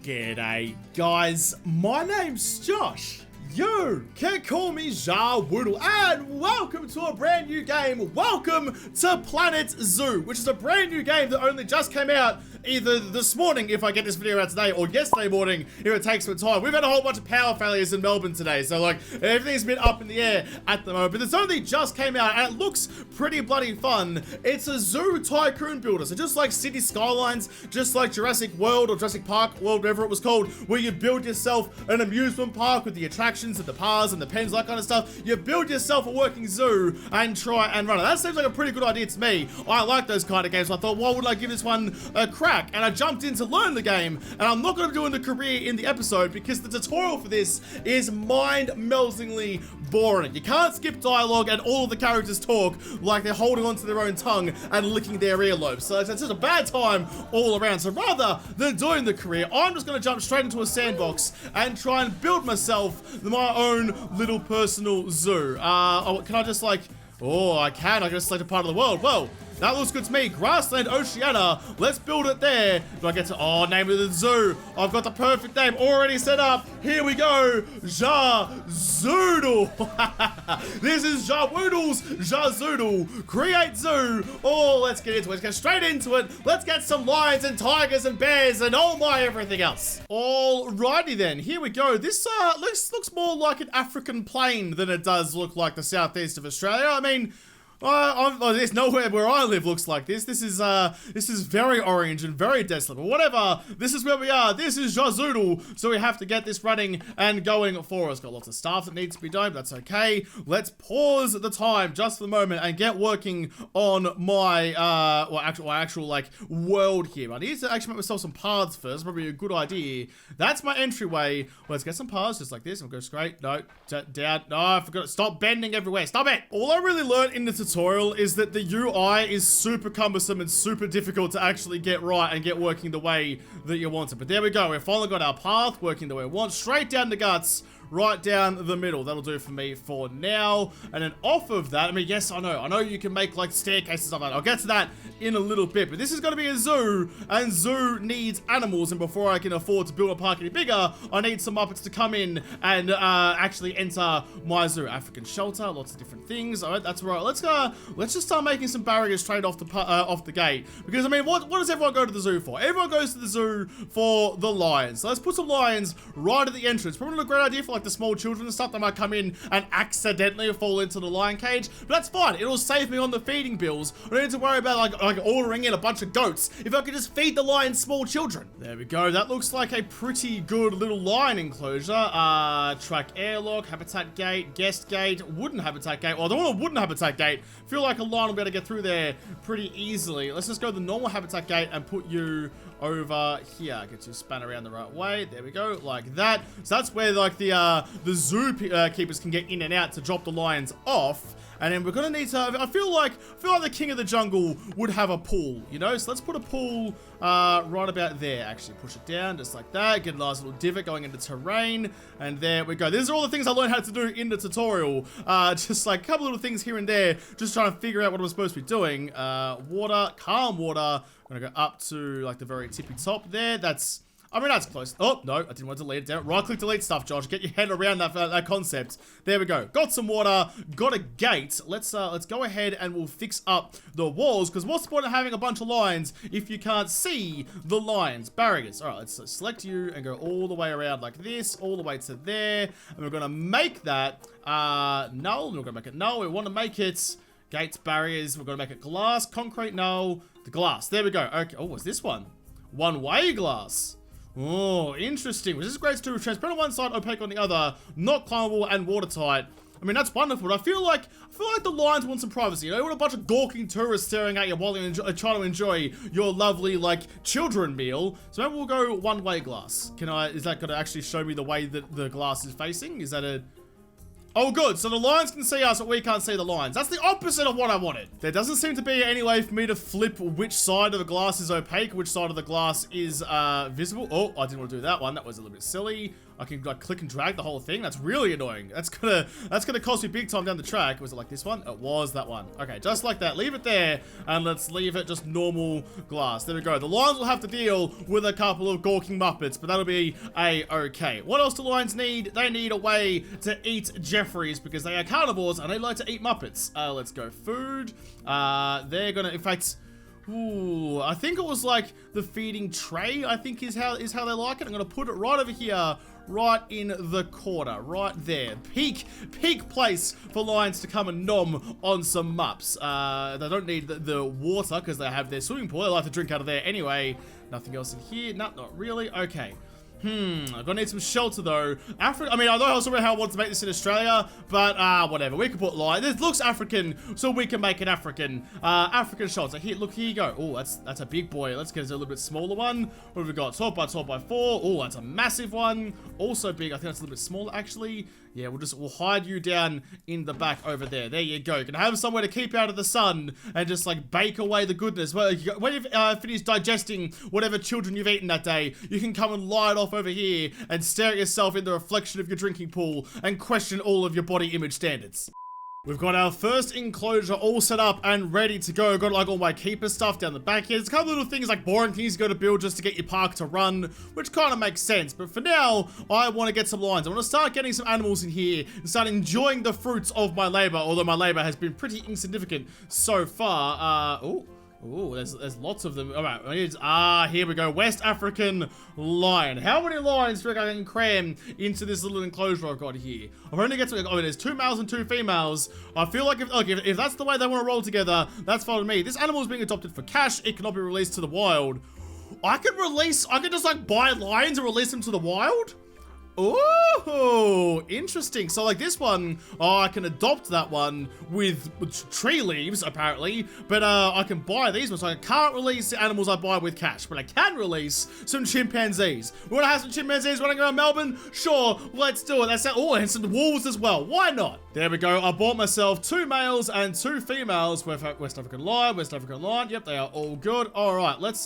G'day guys, my name's Josh. You can call me Woodle, and welcome to a brand new game. Welcome to Planet Zoo, which is a brand new game that only just came out either this morning, if I get this video out today, or yesterday morning, if it takes some time. We've had a whole bunch of power failures in Melbourne today, so like, everything's been up in the air at the moment, but it's only just came out, and it looks pretty bloody fun. It's a zoo tycoon builder, so just like City Skylines, just like Jurassic World, or Jurassic Park World, whatever it was called, where you build yourself an amusement park with the attractions and the paths and the pens, that kind of stuff. You build yourself a working zoo and try and run it. That seems like a pretty good idea to me. I like those kind of games, so I thought, why would I give this one a crack? And I jumped in to learn the game, and I'm not going to be doing the career in the episode because the tutorial for this is mind-meltingly boring. You can't skip dialogue and all of the characters talk like they're holding onto their own tongue and licking their earlobes. So it's just a bad time all around. So rather than doing the career, I'm just going to jump straight into a sandbox and try and build myself my own little personal zoo. Can I just like... Oh, I can. I can select a part of the world. Whoa. That looks good to me. Grassland Oceania. Let's build it there. Do I get to... Oh, name of the zoo. I've got the perfect name already set up. Here we go. Jazoodle. This is Jawoodle's Jazoodle. Create zoo. Oh, let's get into it. Let's get straight into it. Let's get some lions and tigers and bears and oh my everything else. Alrighty then. Here we go. This looks more like an African plain than it does look like the southeast of Australia. I mean... there's nowhere where I live looks like this. This is very orange and very desolate. But whatever, this is where we are. This is Jazoodle, so we have to get this running and going for us. Got lots of stuff that needs to be done, but that's okay. Let's pause the time just for the moment and get working on my actual like world here. I need to actually make myself some paths first. Probably a good idea. That's my entryway. Let's get some paths just like this. I'll go straight. No, down. No, I forgot it. Stop bending everywhere. Stop it. All I really learned in the tutorial is that the UI is super cumbersome and super difficult to actually get right and get working the way that you want it. But there we go. We've finally got our path working the way we want. Straight down the guts. Right down the middle. That'll do for me for now. And then off of that, I mean, yes, I know you can make like staircases and stuff like that. I'll get to that in a little bit, but this is going to be a zoo, and zoo needs animals, and before I can afford to build a park any bigger, I need some Muppets to come in and actually enter my zoo. African shelter, lots of different things. All right, that's right. Let's just start making some barriers straight off the gate, because I mean, what does everyone go to the zoo for? Everyone goes to the zoo for the lions. So let's put some lions right at the entrance. Probably not a great idea for like the small children and stuff that might come in and accidentally fall into the lion cage, but that's fine. It'll save me on the feeding bills. I don't need to worry about like ordering in a bunch of goats if I could just feed the lions small children. There we go. That looks like a pretty good little lion enclosure. Track airlock, habitat gate, guest gate, wooden habitat gate. Well, I don't want a wooden habitat gate. Feel like a lion will be able to get through there pretty easily. Let's just go the normal habitat gate and put you over here. Get you span around the right way. There we go, like that. So that's where like the zoo keepers can get in and out to drop the lions off. And then we're gonna need to, I feel like the king of the jungle would have a pool, you know? So let's put a pool right about there. Actually, push it down just like that. Get a nice little divot going into terrain. And there we go. These are all the things I learned how to do in the tutorial. Just like a couple little things here and there. Just trying to figure out what I'm supposed to be doing. Water, calm water. I'm gonna go up to like the very tippy top there. I mean, that's close. Oh, no, I didn't want to delete it down. Right-click delete stuff, Josh. Get your head around that concept. There we go. Got some water. Got a gate. Let's go ahead and we'll fix up the walls, because what's the point of having a bunch of lions if you can't see the lions? Barriers. All right, let's select you and go all the way around like this, all the way to there. And we're going to make that null. We're going to make it null. We want to make it gates, barriers. We're going to make it glass, concrete, null, the glass. There we go. Okay. Oh, what's this one? One-way glass. Oh, interesting. This is great to do. Transparent on one side, opaque on the other, not climbable and watertight. I mean, that's wonderful. I feel like the lions want some privacy. You know, you want a bunch of gawking tourists staring at you while you try to enjoy your lovely, like, children meal. So maybe we'll go one-way glass. Is that going to actually show me the way that the glass is facing? Is that a... Oh, good. So the lions can see us, but we can't see the lions. That's the opposite of what I wanted. There doesn't seem to be any way for me to flip which side of the glass is opaque, which side of the glass is visible. Oh, I didn't want to do that one. That was a little bit silly. I can like click and drag the whole thing. That's really annoying. That's gonna cost me big time down the track. Was it like this one? It was that one. Okay, just like that. Leave it there, and let's leave it just normal glass. There we go. The lions will have to deal with a couple of gawking muppets, but that'll be okay. What else do lions need? They need a way to eat Jeffries because they are carnivores and they like to eat muppets. Let's go food. They're gonna, in fact. Ooh, I think it was like the feeding tray, I think is how they like it. I'm gonna put it right over here, right in the corner, right there. Peak place for lions to come and nom on some mups. They don't need the water because they have their swimming pool. They like to drink out of there anyway. Nothing else in here? No, not really. Okay. I'm gonna need some shelter though. I mean, I know also how I want to make this in Australia, but whatever. We can put light. This looks African, so we can make an African shelter. Here, look, here you go. Oh, that's a big boy. Let's get a little bit smaller one. What have we got? 12 by 12 by 4. Oh, that's a massive one. Also big. I think that's a little bit smaller actually. Yeah, we'll hide you down in the back over there. There you go. You can have somewhere to keep out of the sun and just like bake away the goodness. When you've finished digesting whatever children you've eaten that day, you can come and lie it off over here and stare at yourself in the reflection of your drinking pool and question all of your body image standards. We've got our first enclosure all set up and ready to go. Got like all my keeper stuff down the back here. There's a couple little things like boring things you got to build just to get your park to run, which kind of makes sense. But for now, I want to get some lions. I want to start getting some animals in here and start enjoying the fruits of my labor, although my labor has been pretty insignificant so far. Ooh, there's lots of them. All right, here we go. West African lion. How many lions do I can cram into this little enclosure I've got here? I've only got to, there's 2 males and 2 females. I feel like if that's the way they want to roll together, that's fine with me. This animal is being adopted for cash. It cannot be released to the wild. I could just like buy lions and release them to the wild? Oh, interesting. So like this one, I can adopt that one with tree leaves apparently, but I can buy these ones. So I can't release the animals I buy with cash, but I can release some chimpanzees. We want to have some chimpanzees running around Melbourne? Sure, let's do it. And some wolves as well. Why not? There we go. I bought myself 2 males and 2 females. West African lion, West African lion. Yep, they are all good. All right, let's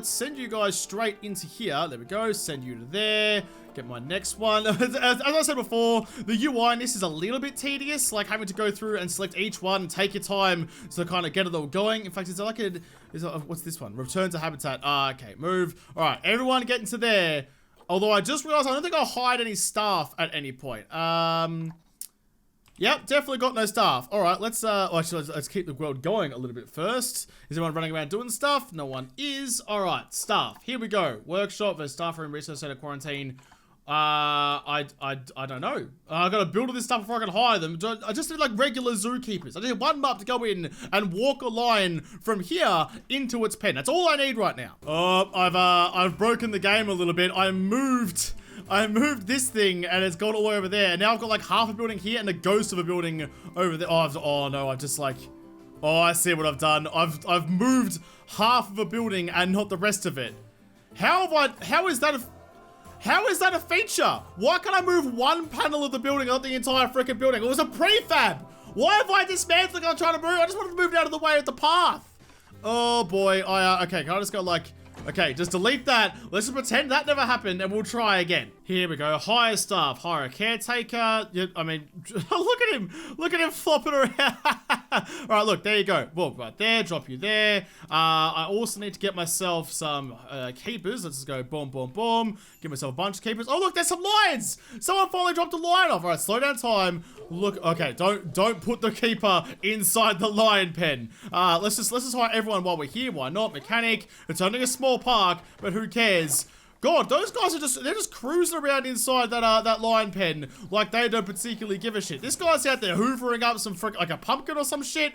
send you guys straight into here. There we go. Send you to there. Get my next one. As I said before, the UI in this is a little bit tedious, like having to go through and select each one and take your time to kind of get it all going. In fact, what's this one? Return to habitat. Okay, move. All right, everyone get into there. Although I just realized I don't think I'll hide any staff at any point. Yep, definitely got no staff. All right, let's keep the world going a little bit first. Is anyone running around doing stuff? No one is. All right, staff. Here we go. Workshop versus staff room, research center, quarantine. I don't know. I gotta build all this stuff before I can hire them. I just need like regular zookeepers. I need one mup to go in and walk a lion from here into its pen. That's all I need right now. I've broken the game a little bit. I moved this thing and it's gone all the way over there. And now I've got like half a building here and a ghost of a building over there. Oh no, I've just like, I see what I've done. I've moved half of a building and not the rest of it. How is that a feature? Why can't I move one panel of the building, not the entire freaking building? It was a prefab. Why have I dismantled it? I'm trying to move. I just wanted to move it out of the way of the path. Oh boy. Okay, can I just go like, okay, just delete that. Let's just pretend that never happened and we'll try again. Here we go. Hire staff. Hire a caretaker. I mean, look at him. Look at him flopping around. All right, look, there you go. Walk right there. Drop you there. I also need to get myself some keepers. Let's just go boom, boom, boom. Get myself a bunch of keepers. Oh, look, there's some lions. Someone finally dropped a lion off. All right, slow down time. Look, okay, don't put the keeper inside the lion pen. Let's just hire everyone while we're here. Why not? Mechanic. It's only a small park, but who cares? God, those guys are they're just cruising around inside that lion pen like they don't particularly give a shit. This guy's out there hoovering up some like a pumpkin or some shit.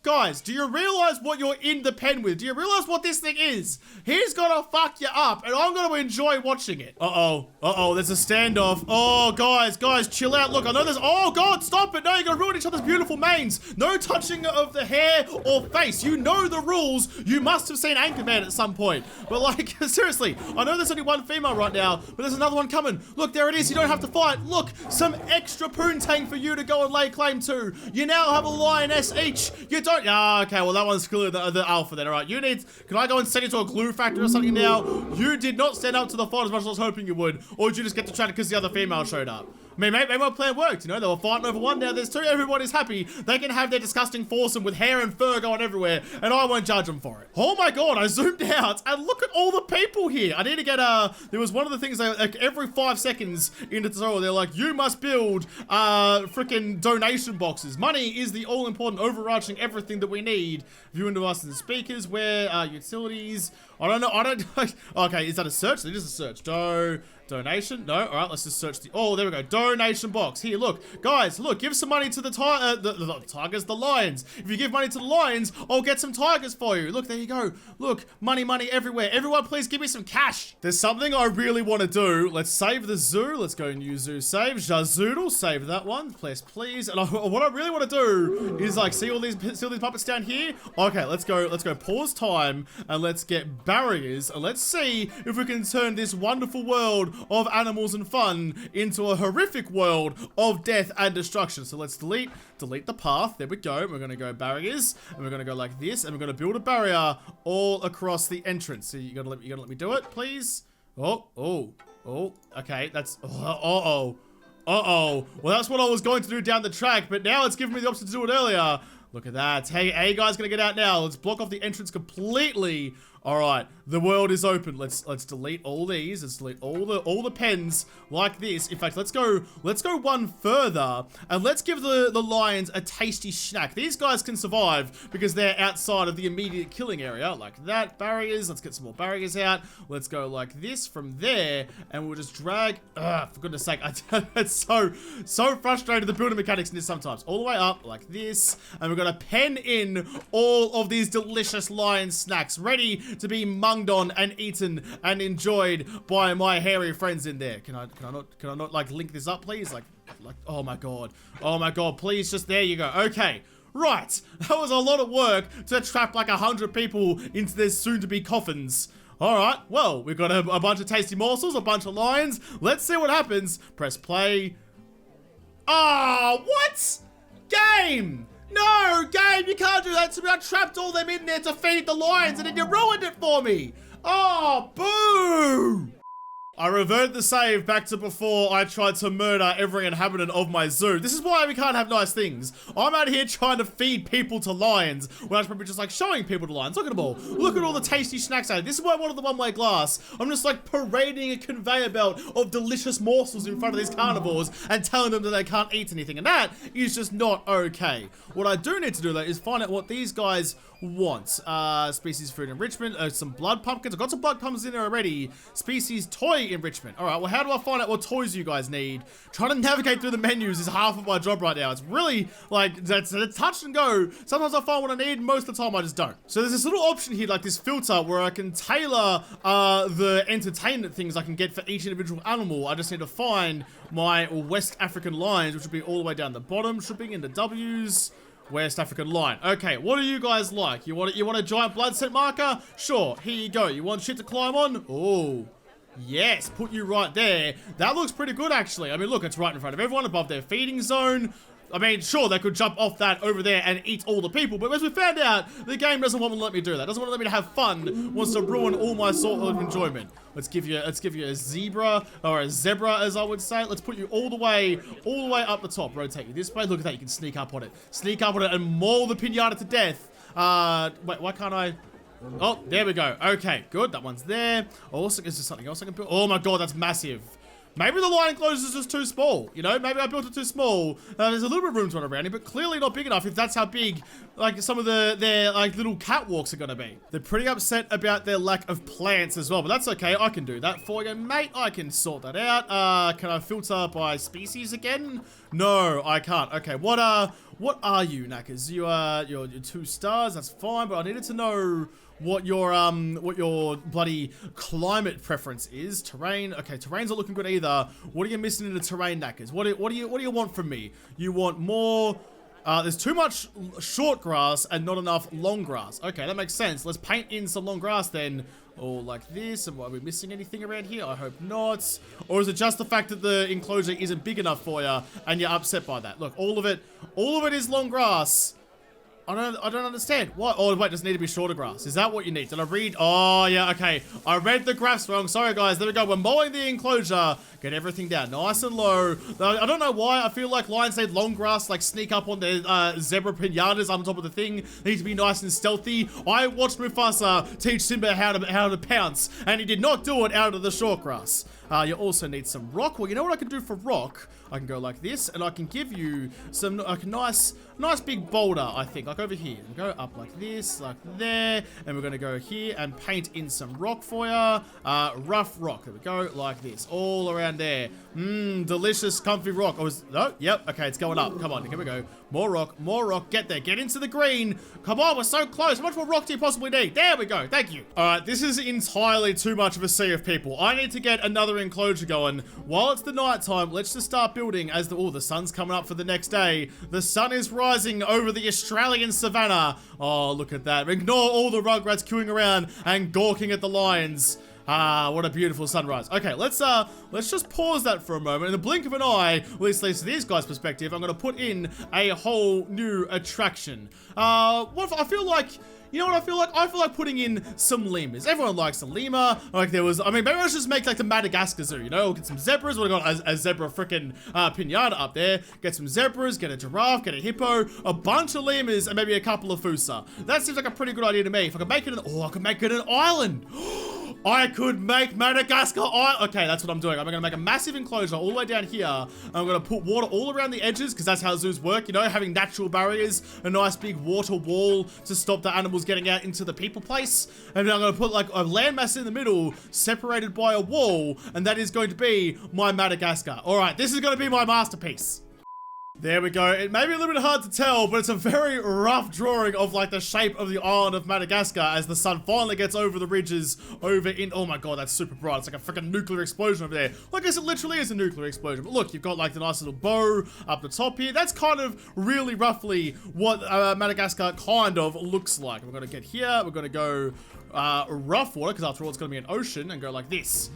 Guys, do you realize what you're in the pen with? Do you realize what this thing is? He's gonna fuck you up, and I'm gonna enjoy watching it. Uh-oh, there's a standoff. Oh, guys, chill out. Look, I know there's... Oh, God, stop it. No, you're gonna ruin each other's beautiful manes. No touching of the hair or face. You know the rules. You must have seen Anchorman at some point. But, like, seriously, I know there's only one female right now, but there's another one coming. Look, there it is. You don't have to fight. Look, some extra poontang for you to go and lay claim to. You now have a lioness each. You don't... Ah, okay, well, that one's clearly the alpha then. All right, you need... Can I go and send you to a glue factory or something now? You did not stand up to the fight as much as I was hoping you would. Or did you just get to chat because the other female showed up? I mean, maybe my plan worked, you know? They were fighting over one, now there's two, everybody's happy. They can have their disgusting foursome with hair and fur going everywhere, and I won't judge them for it. Oh my God, I zoomed out, and look at all the people here. I need to get, there was one of the things, like, every 5 seconds in the tutorial, they're like, you must build, freaking donation boxes. Money is the all-important, overarching everything that we need. Viewing devices and speakers, where, utilities, I don't know, okay, is that a search? It is a search. Donation? No. All right, let's just search the... Oh, there we go. Donation box. Here, look. Guys, look. Give some money to the tigers, the lions. If you give money to the lions, I'll get some tigers for you. Look, there you go. Look, money everywhere. Everyone, please give me some cash. There's something I really want to do. Let's save the zoo. Let's go new zoo save. Jazoodle, save that one. Please. And what I really want to do is, like, see all these puppets down here? Okay, let's go pause time and let's get barriers and let's see if we can turn this wonderful world of animals and fun into a horrific world of death and destruction. So let's delete the path. There we go. We're gonna go barriers, and we're gonna go like this, and we're gonna build a barrier all across the entrance. So you gotta let me do it, please. Oh. Okay, that's Well, that's what I was going to do down the track, but now it's giving me the option to do it earlier. Look at that. Hey guys, gonna get out now. Let's block off the entrance completely. All right, the world is open. Let's delete all these. Let's delete all the pens like this. In fact, let's go one further and let's give the lions a tasty snack. These guys can survive because they're outside of the immediate killing area, like that. Barriers. Let's get some more barriers out. Let's go like this from there, and we'll just drag. For goodness sake, it's so frustrating, the building mechanics in this sometimes. All the way up like this, and we're gonna pen in all of these delicious lion snacks, ready to be munged on and eaten and enjoyed by my hairy friends in there. Can I not like link this up, please? Like oh my god, please, just there you go. Okay, right, that was a lot of work to trap like 100 people into their soon-to-be coffins. All right, well, we've got a bunch of tasty morsels, a bunch of lions. Let's see what happens. Press play. Oh, what? Game! No, game, you can't do that to me. I trapped all them in there to feed the lions and then you ruined it for me. Oh, boo! I reverted the save back to before I tried to murder every inhabitant of my zoo. This is why we can't have nice things. I'm out here trying to feed people to lions when I was probably just like showing people to lions. Look at them all. Look at all the tasty snacks out here. This is why I wanted the one-way glass. I'm just like parading a conveyor belt of delicious morsels in front of these carnivores and telling them that they can't eat anything. And that is just not okay. What I do need to do though is find out what these guys want. Species food enrichment, some blood pumpkins. I've got some blood pumpkins in there already. Species toy enrichment. All right, well, how do I find out what toys you guys need? Trying to navigate through the menus is half of my job right now. It's really like, that's a touch and go. Sometimes I find what I need, most of the time I just don't. So there's this little option here, like this filter, where I can tailor the entertainment things I can get for each individual animal. I just need to find my West African lions, which will be all the way down the bottom, should be in the W's. West African lion. Okay, what do you guys like? You want a giant blood scent marker? Sure, here you go. You want shit to climb on? Oh, yes, put you right there. That looks pretty good, actually. I mean, look, it's right in front of everyone, above their feeding zone. I mean, sure, they could jump off that over there and eat all the people, but as we found out, the game doesn't want to let me do that. Doesn't want to let me have fun. Wants to ruin all my sort of enjoyment. Let's give you a zebra, or a zebra, as I would say. Let's put you all the way up the top. Rotate you this way. Look at that. You can sneak up on it. Sneak up on it and maul the pinata to death. Wait, why can't I? Oh, there we go. Okay, good. That one's there. Also, is there something else I can build? Oh my god, that's massive. Maybe the lion enclosure is just too small, you know? Maybe I built it too small. There's a little bit of room to run around here, but clearly not big enough if that's how big, like, some of their like, little catwalks are gonna be. They're pretty upset about their lack of plants as well, but that's okay. I can do that for you, mate. I can sort that out. Can I filter by species again? No, I can't. Okay, what are you, Knackers? You're 2 stars, that's fine, but I needed to know what your bloody climate preference is. Terrain, okay, terrain's not looking good either. What are you missing in the terrain, Knackers? What do you want from me? You want more, there's too much short grass and not enough long grass. Okay, that makes sense. Let's paint in some long grass then. Or like this. And are we missing anything around here? I hope not. Or is it just the fact that the enclosure isn't big enough for you and you're upset by that? Look, all of it is long grass. I don't understand. What? Oh, wait, does it need to be shorter grass? Is that what you need? Did I read? Oh, yeah, okay. I read the graphs wrong. Sorry, guys. There we go. We're mowing the enclosure. Get everything down nice and low. I don't know why. I feel like lions need long grass, like sneak up on their zebra pinatas on top of the thing. They need to be nice and stealthy. I watched Mufasa teach Simba how to pounce, and he did not do it out of the short grass. You also need some rock. Well, you know what I can do for rock? I can go like this, and I can give you some like a nice big boulder, I think, like over here. We'll go up like this, like there, and we're gonna go here and paint in some rock for you. Rough rock. There we go, like this, all around there. Delicious, comfy rock. No, yep, okay, it's going up. Come on, here we go. More rock. Get there, get into the green. Come on, we're so close. How much more rock do you possibly need? There we go. Thank you. All right, this is entirely too much of a sea of people. I need to get another enclosure going. While it's the night time, let's just start building as the sun's coming up for the next day. The sun is rising over the Australian savannah. Oh, look at that. Ignore all the rugrats queuing around and gawking at the lions. What a beautiful sunrise. Okay, let's just pause that for a moment. In the blink of an eye, at least to these guys' perspective, I'm gonna put in a whole new attraction. What I feel like. You know what I feel like? I feel like putting in some lemurs. Everyone likes a lemur. Like maybe let's just make like the Madagascar zoo, you know? We'll get some zebras. We've got a zebra freaking pinata up there. Get some zebras, get a giraffe, get a hippo, a bunch of lemurs, and maybe a couple of fusa. That seems like a pretty good idea to me. If I could make it I could make it an island. I could make Madagascar Island. Okay, that's what I'm doing. I'm gonna make a massive enclosure all the way down here. I'm gonna put water all around the edges because that's how zoos work, you know, having natural barriers, a nice big water wall to stop the animals getting out into the people place. And then I'm gonna put like a landmass in the middle separated by a wall, and that is going to be my Madagascar. All right, this is gonna be my masterpiece. There we go. It may be a little bit hard to tell, but it's a very rough drawing of like the shape of the island of Madagascar as the sun finally gets over the ridges over in, oh my god, that's super bright. It's like a freaking nuclear explosion over there. Well, I guess it literally is a nuclear explosion. But look, you've got like the nice little bow up the top here. That's kind of really roughly what Madagascar kind of looks like. We're gonna get here. We're gonna go rough water, because after all, it's gonna be an ocean, and go like this.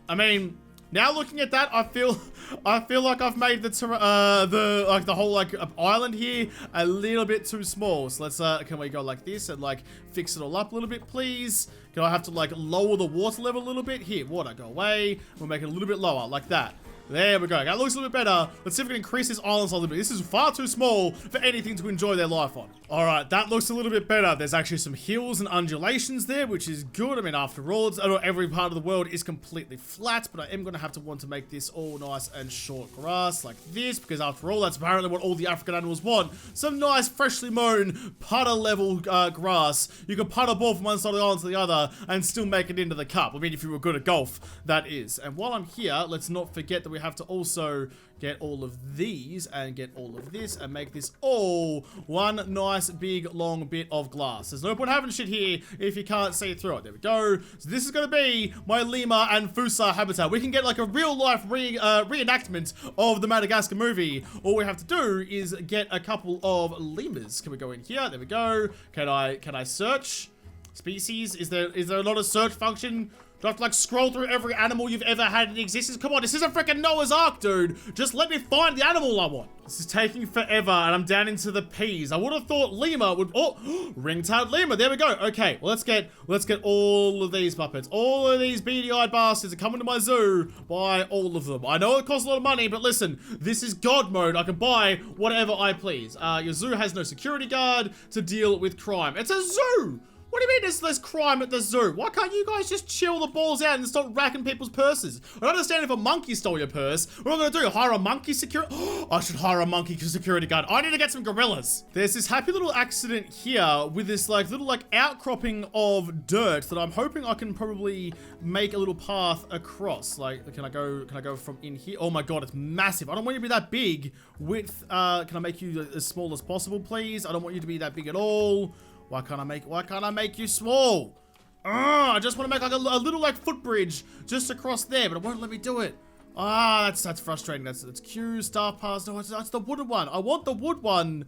I mean, now looking at that, I feel like I've made the whole like island here a little bit too small. So let's can we go like this and like fix it all up a little bit, please? Can I have to like lower the water level a little bit? Here, water, go away. We'll make it a little bit lower, like that. There we go. That looks a little bit better. Let's see if we can increase this island size a little bit. This is far too small for anything to enjoy their life on. All right, that looks a little bit better. There's actually some hills and undulations there, which is good. I mean, after all, not every part of the world is completely flat, but I am going to have to want to make this all nice and short grass like this, because after all, that's apparently what all the African animals want. Some nice, freshly mown, putter-level grass. You can putt a ball from one side of the island to the other and still make it into the cup. I mean, if you were good at golf, that is. And while I'm here, let's not forget that we have to also get all of these and get all of this and make this all one nice big long bit of glass. There's no point having shit here if you can't see through it. There we go. So this is going to be my lemur and fusa habitat. We can get like a real life reenactment of the Madagascar movie. All we have to do is get a couple of lemurs. Can we go in here? There we go. Can I search species? Is there not a search function? Do I have to like scroll through every animal you've ever had in existence? Come on, this isn't freaking Noah's Ark, dude. Just let me find the animal I want. This is taking forever, and I'm down into the P's. I would have thought lemur would. Oh, ring-tailed lemur. There we go. Okay, well, let's get all of these puppets. All of these beady-eyed bastards are coming to my zoo. Buy all of them. I know it costs a lot of money, but listen, this is God mode. I can buy whatever I please. Your zoo has no security guard to deal with crime. It's a zoo. What do you mean there's crime at the zoo? Why can't you guys just chill the balls out and stop racking people's purses? I don't understand if a monkey stole your purse. What am I gonna do? Hire a monkey security? I should hire a monkey security guard. I need to get some gorillas. There's this happy little accident here with this little outcropping of dirt that I'm hoping I can probably make a little path across. Like, can I go from in here? Oh my god, it's massive. I don't want you to be that big. Width, can I make you as small as possible, please? I don't want you to be that big at all. Why can't I make you small? I just want to make like a little footbridge just across there, but it won't let me do it. That's frustrating. That's Q, staff pass. No, that's the wooden one. I want the wood one.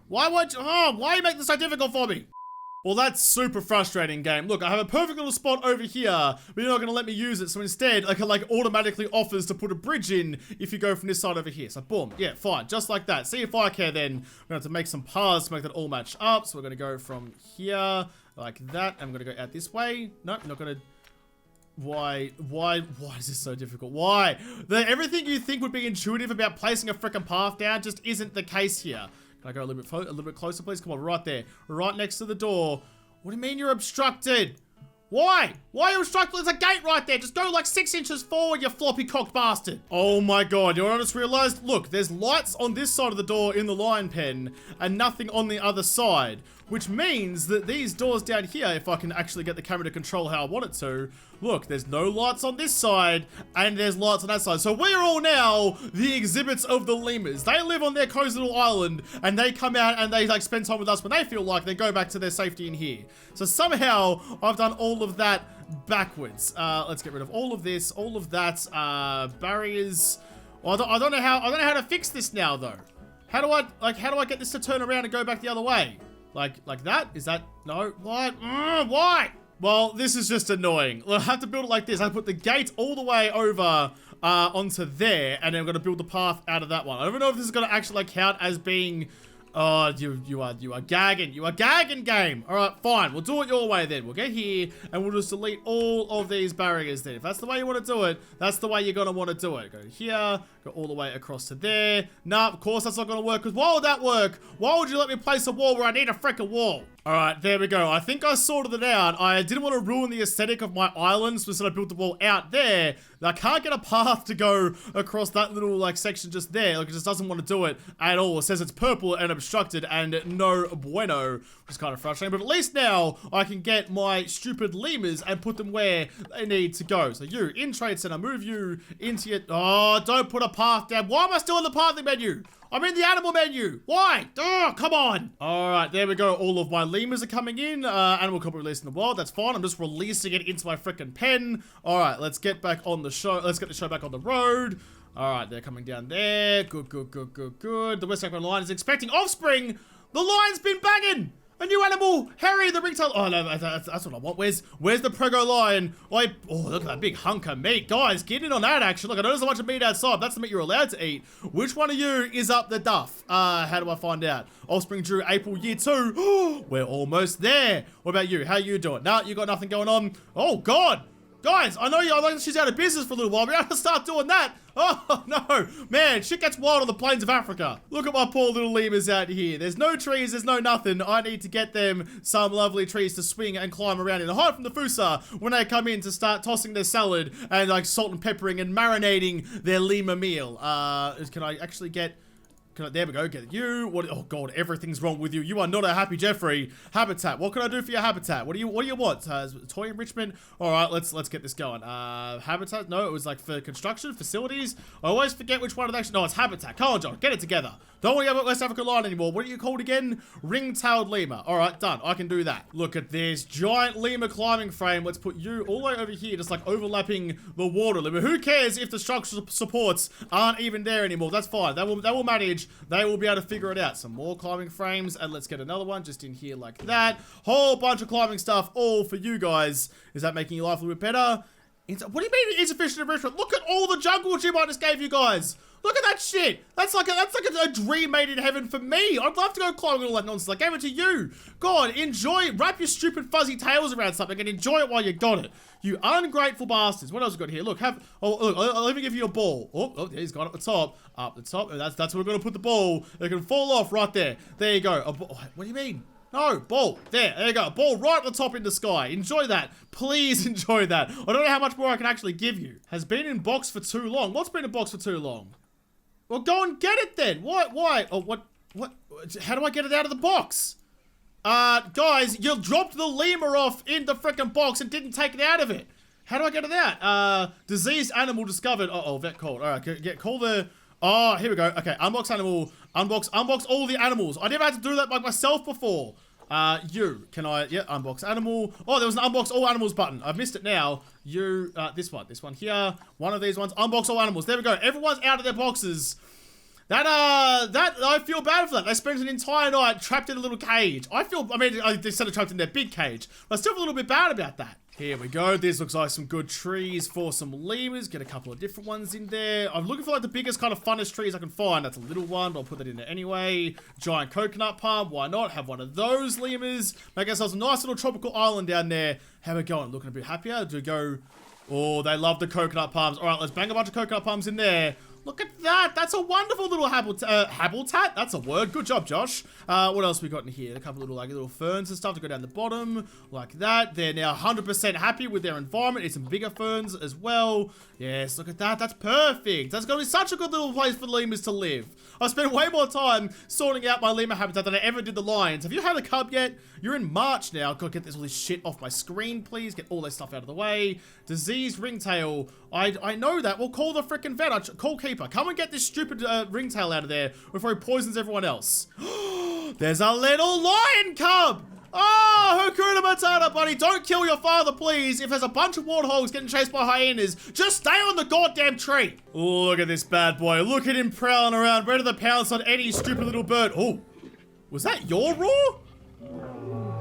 Why you make this so difficult for me? Well, that's super frustrating, game. Look, I have a perfect little spot over here, but you're not gonna let me use it. So instead, it automatically offers to put a bridge in if you go from this side over here. So boom, yeah, fine, just like that. See if I care then. We're gonna have to make some paths to make that all match up. So we're gonna go from here like that. I'm gonna go out this way. Nope, not gonna. Why is this so difficult? Why? Everything you think would be intuitive about placing a freaking path down just isn't the case here. Can I go a little bit closer, please? Come on, right there. Right next to the door. What do you mean you're obstructed? Why? Why are you obstructed? There's a gate right there. Just go like 6 inches forward, you floppy-cocked bastard. Oh my god, you know what I just realized? Look, there's lights on this side of the door in the lion pen and nothing on the other side, which means that these doors down here, if I can actually get the camera to control how I want it to, look, there's no lights on this side and there's lights on that side. So we're all now the exhibits of the lemurs. They live on their cozy little island and they come out and they spend time with us when they feel like they go back to their safety in here. So somehow I've done all of that backwards. Let's get rid of all of this, all of that, barriers. Well, I don't know how to fix this now though. How do I get this to turn around and go back the other way? Like that? Is that, no, what? Why? Well, this is just annoying. I have to build it like this. I put the gate all the way over onto there, and then I'm gonna build the path out of that one. I don't know if this is gonna actually count as being. Oh, you are gagging. You are gagging, game. All right, fine. We'll do it your way then. We'll get here and we'll just delete all of these barriers then. If that's the way you want to do it, that's the way you're gonna want to do it. Go here, go all the way across to there. Nah, of course that's not gonna work. Because why would that work? Why would you let me place a wall where I need a freaking wall? All right, there we go. I think I sorted it out. I didn't want to ruin the aesthetic of my island, so I built the wall out there. I can't get a path to go across that little section just there. It just doesn't want to do it at all. It says it's purple and obstructed and no bueno, which is kind of frustrating. But at least now I can get my stupid lemurs and put them where they need to go. So you, in Trade Center, move you into your... Oh, don't put a path down. Why am I still in the pathing menu? I'm in the animal menu. Why? Oh, come on. All right, there we go. All of my lemurs are coming in. Animal copy released in the wild. That's fine. I'm just releasing it into my freaking pen. All right, let's get back on the show. Let's get the show back on the road. All right, they're coming down there. Good. The West African lion is expecting offspring. The lion's been banging. A new animal, Harry the ringtail. Oh no, that's what I want. Where's the prego lion? Oh, look at that big hunk of meat, guys. Get in on that action. Look, I know there's a bunch of meat outside. That's the meat you're allowed to eat. Which one of you is up the duff? How do I find out? Offspring drew April year 2. We're almost there. What about you? How you doing? Nah, you got nothing going on. Oh God. Guys, I know she's out of business for a little while, but we have to start doing that. Oh, no. Man, shit gets wild on the plains of Africa. Look at my poor little lemurs out here. There's no trees, there's no nothing. I need to get them some lovely trees to swing and climb around in. Hide from the Fusa when they come in to start tossing their salad and salt and peppering and marinating their lemur meal. Can I actually get... There we go, get you. What? Oh God, everything's wrong with you. You are not a happy Jeffrey. Habitat. What can I do for your habitat? What do you want? Toy enrichment. All right, let's get this going. Habitat. No, it was for construction facilities. I always forget which one it actually. No, it's habitat. Come on, John, get it together. Don't want to go West African lion anymore. What are you called again? Ring-tailed lemur. All right, done. I can do that. Look at this giant lemur climbing frame. Let's put you all the way over here, just overlapping the water lemur. Who cares if the structural supports aren't even there anymore? That's fine. They will manage. They will be able to figure it out. Some more climbing frames, and let's get another one just in here like that. Whole bunch of climbing stuff, all for you guys. Is that making your life a little bit better? What do you mean insufficient enrichment? Look at all the jungle gym I just gave you guys. Look at that shit. That's like a dream made in heaven for me. I'd love to go climbing all that nonsense. I gave it to you. God, enjoy. Wrap your stupid fuzzy tails around something and enjoy it while you got it. You ungrateful bastards. What else we got here? Look, look, let me give you a ball. Oh, there he's got it at the top. Up the top. That's where we're going to put the ball. It can fall off right there. There you go. What do you mean? No, ball. There you go. Ball right at the top in the sky. Enjoy that. Please enjoy that. I don't know how much more I can actually give you. Has been in box for too long. What's been in box for too long? Well, go and get it then. Why? Oh, what? How do I get it out of the box? Guys, you dropped the lemur off in the freaking box and didn't take it out of it. How do I get it out? Diseased animal discovered. Uh-oh, vet called. All right, call the... Oh, here we go. Okay, unbox animal. Unbox all the animals. I never had to do that by myself before. Can I... Yeah, unbox animal. Oh, there was an unbox all animals button. I've missed it now. This one here. One of these ones. Unbox all animals. There we go. Everyone's out of their boxes. I feel bad for that. They spent an entire night trapped in a little cage. They said trapped in their big cage. But I still feel a little bit bad about that. Here we go. This looks like some good trees for some lemurs. Get a couple of different ones in there. I'm looking for like the biggest kind of funnest trees I can find. That's a little one, but I'll put that in there anyway. Giant coconut palm. Why not? Have one of those lemurs. Make ourselves a nice little tropical island down there. How are we going? Looking a bit happier. Do we go... Oh, they love the coconut palms. All right, let's bang a bunch of coconut palms in there. Look at that. That's a wonderful little habitat. That's a word. Good job, Josh. What else we got in here? A couple of little ferns and stuff to go down the bottom like that. They're now 100% happy with their environment. It's some bigger ferns as well. Yes, look at that. That's perfect. That's going to be such a good little place for lemurs to live. I spent way more time sorting out my lemur habitat than I ever did the lions. Have you had a cub yet? You're in March now. Gotta get all this shit off my screen, please. Get all this stuff out of the way. Diseased ringtail. I know that. We'll call the freaking vet. Call keeper. Come and get this stupid ringtail out of there before he poisons everyone else. There's a little lion cub. Oh, Hakuna Matata, buddy. Don't kill your father, please. If there's a bunch of warthogs getting chased by hyenas, just stay on the goddamn tree. Oh, look at this bad boy. Look at him prowling around, ready to pounce on any stupid little bird. Oh, was that your roar?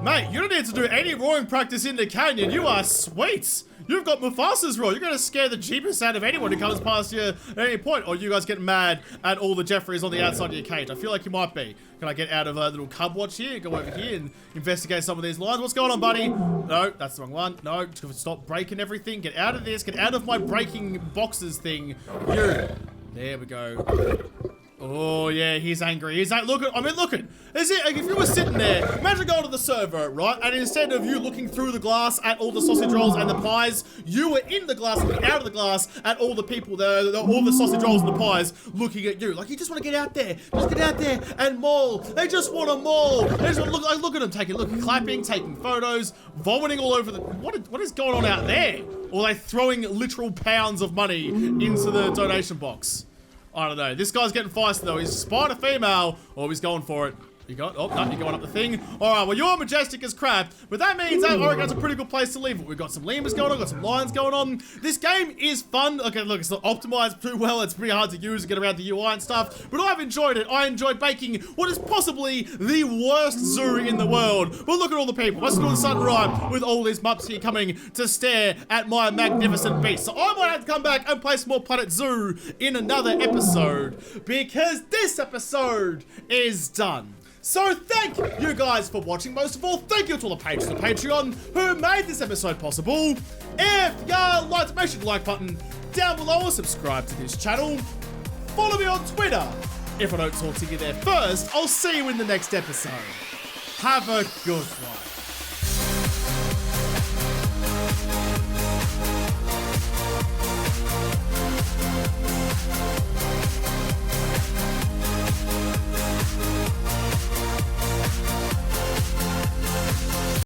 Mate, you don't need to do any roaring practice in the canyon. You are sweet. You've got Mufasa's roar. You're going to scare the jeepers out of anyone who comes past you at any point. Or you guys get mad at all the Jeffreys on the outside of your cage. I feel like you might be. Can I get out of a little cub watch here? Go over here and investigate some of these lines. What's going on, buddy? No, that's the wrong one. No, stop breaking everything. Get out of this. Get out of my breaking boxes thing. You. There we go. Oh, yeah, he's angry. He's like, look at, is it, like, if you were sitting there, imagine going to the servo, right? And instead of you looking through the glass at all the sausage rolls and the pies, you were in the glass, looking out of the glass at all the people there, all the sausage rolls and the pies looking at you. Like, you just want to get out there. Just get out there and maul. They just want to maul. They just want to look at them, clapping, taking photos, vomiting all over the, what is going on out there? Or are they throwing literal pounds of money into the donation box? I don't know. This guy's getting feisty though. He's spied a female. Oh, he's going for it. You got, oh, no, you're going up the thing. All right, well, you're majestic as crap, but that means that Oregon's a pretty good place to live. We've got some lemurs going on, got some lions going on. This game is fun. Okay, look, it's not optimized too well. It's pretty hard to use and get around the UI and stuff, but I've enjoyed it. I enjoyed making what is possibly the worst zoo in the world. But look at all the people. Let's do the sun rhyme with all these mups here coming to stare at my magnificent beast. So I might have to come back and play some more Planet Zoo in another episode, because this episode is done. So thank you guys for watching. Most of all, thank you to all the patrons of Patreon who made this episode possible. If you liked, make sure the like button down below or subscribe to this channel. Follow me on Twitter. If I don't talk to you there first, I'll see you in the next episode. Have a good one.